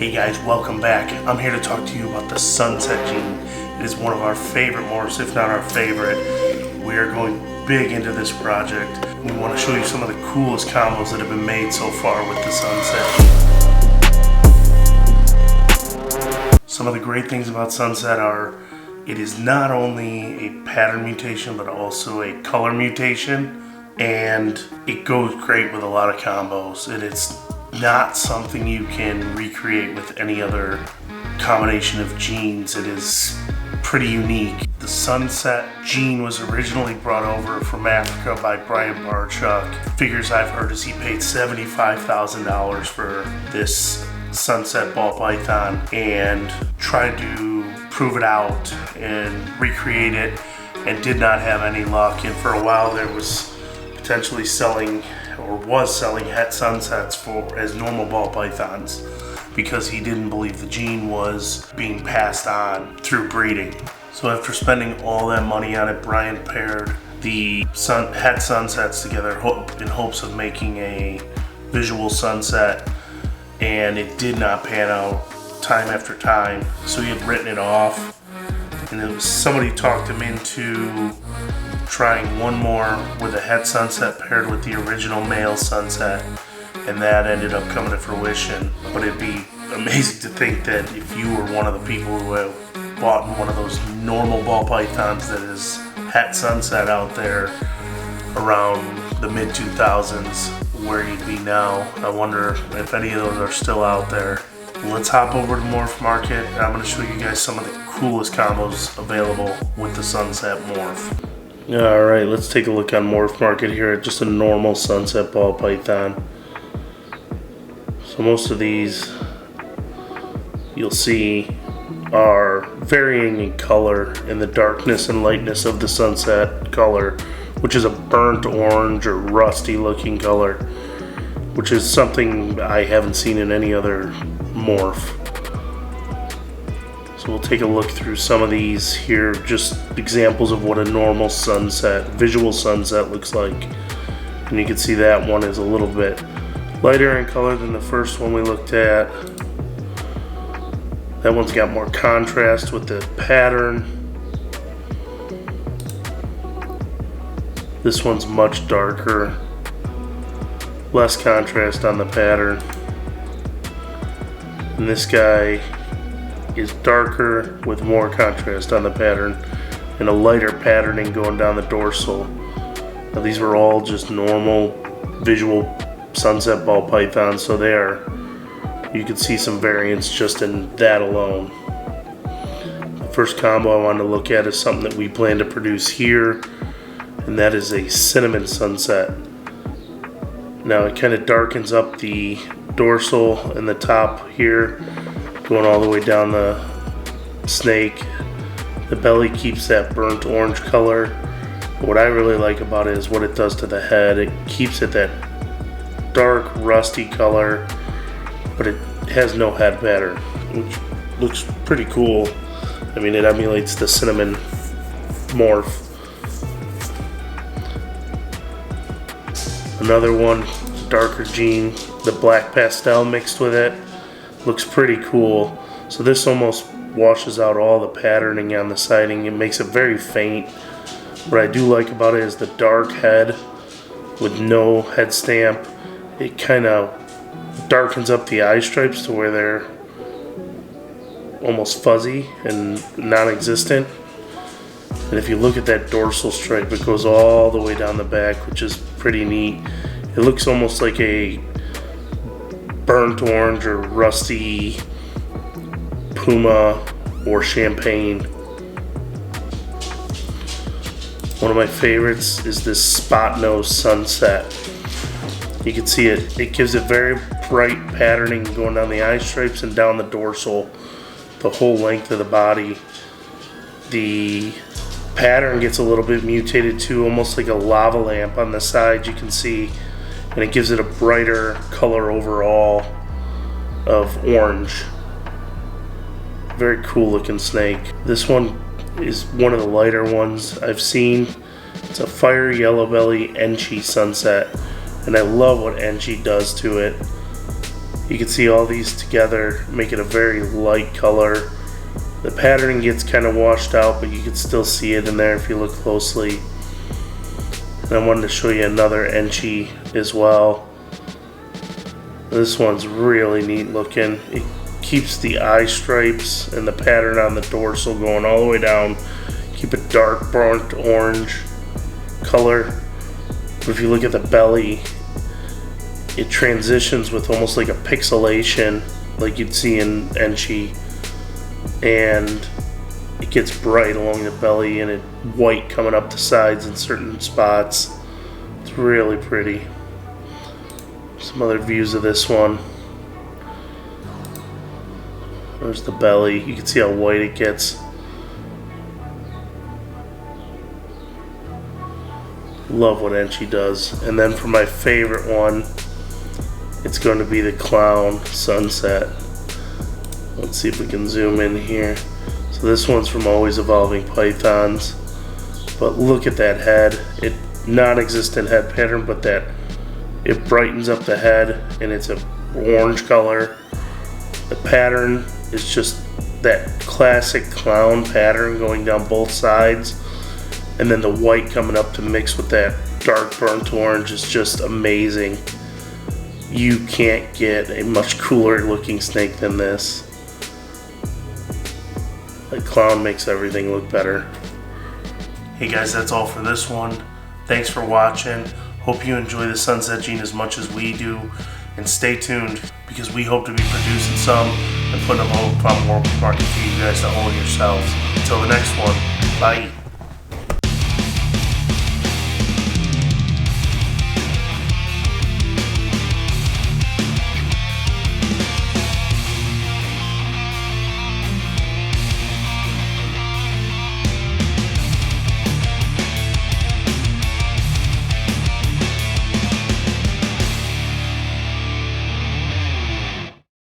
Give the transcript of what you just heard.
Hey guys, welcome back. I'm here to talk to you about the Sunset Gene. It is one of our favorite morphs, if not our favorite. We are going big into this project. We want to show you some of the coolest combos that have been made so far with the Sunset Gene. Some of the great things about Sunset are it is not only a pattern mutation but also a color mutation, and it goes great with a lot of combos, and it's not something you can recreate with any other combination of genes. It is pretty unique. The Sunset Gene was originally brought over from Africa by Brian Barchuk. Figures I've heard is he paid $75,000 for this Sunset Ball Python and tried to prove it out and recreate it and did not have any luck. And for a while there was potentially selling het sunsets as normal ball pythons because he didn't believe the gene was being passed on through breeding. So after spending all that money on it, Brian paired the het sunsets together in hopes of making a visual sunset, and it did not pan out time after time. So he had written it off, and it was somebody talked him into trying one more with a het sunset paired with the original male sunset, and that ended up coming to fruition. But it'd be amazing to think that if you were one of the people who have bought one of those normal ball pythons that is het sunset out there around the mid-2000s, where you'd be now. I wonder if any of those are still out there. Let's hop over to Morph Market, and I'm going to show you guys some of the coolest combos available with the Sunset Morph. Alright, let's take a look on Morph Market here at just a normal Sunset Ball Python. So most of these you'll see are varying in color in the darkness and lightness of the sunset color, which is a burnt orange or rusty looking color, which is something I haven't seen in any other morph. So we'll take a look through some of these here, just examples of what a normal sunset, visual sunset looks like. And you can see that one is a little bit lighter in color than the first one we looked at. That one's got more contrast with the pattern. This one's much darker, less contrast on the pattern. And this guy is darker with more contrast on the pattern and a lighter patterning going down the dorsal. Now these were all just normal visual sunset ball pythons, so you can see some variance just in that alone. The first combo I wanted to look at is something that we plan to produce here, and that is a cinnamon sunset. Now it kind of darkens up the dorsal and the top here, going all the way down the snake. The belly keeps that burnt orange color. But what I really like about it is what it does to the head. It keeps it that dark rusty color, but it has no head pattern, which looks pretty cool. I mean, it emulates the cinnamon morph. Another one, darker gene, the black pastel mixed with it. Looks pretty cool. So this almost washes out all the patterning on the siding. It makes it very faint. What I do like about it is the dark head with no head stamp. It kind of darkens up the eye stripes to where they're almost fuzzy and non-existent. And if you look at that dorsal stripe, it goes all the way down the back, which is pretty neat. It looks almost like a burnt orange or rusty puma or champagne. One of my favorites is this Spotnose sunset. You can see it gives it very bright patterning going down the eye stripes and down the dorsal, the whole length of the body. The pattern gets a little bit mutated too, almost like a lava lamp on the side, you can see, and it gives it a brighter color overall of orange. Very cool looking snake. This one is one of the lighter ones I've seen. It's a fire Yellowbelly Enchi sunset, and I love what Enchi does to it. You can see all these together make it a very light color. The patterning gets kind of washed out, but you can still see it in there if you look closely. And I wanted to show you another Enchi as well. This one's really neat looking. It keeps the eye stripes and the pattern on the dorsal going all the way down. Keep a dark burnt orange color. But if you look at the belly, it transitions with almost like a pixelation like you'd see in Enchi. And it gets bright along the belly and it white coming up the sides in certain spots. It's really pretty. Some other views of this one. There's the belly. You can see how white it gets. Love what Enchi does. And then for my favorite one, it's going to be the clown Sunset. Let's see if we can zoom in here. So this one's from Always Evolving Pythons. But look at that head. It non-existent head pattern, but that it brightens up the head and it's an orange color. The pattern is just that classic clown pattern going down both sides. And then the white coming up to mix with that dark burnt orange is just amazing. You can't get a much cooler looking snake than this. The clown makes everything look better. Hey guys, that's all for this one. Thanks for watching. Hope you enjoy the Sunset Gene as much as we do. And stay tuned because we hope to be producing some and putting them on the market for you guys to own yourselves. Until the next one, bye.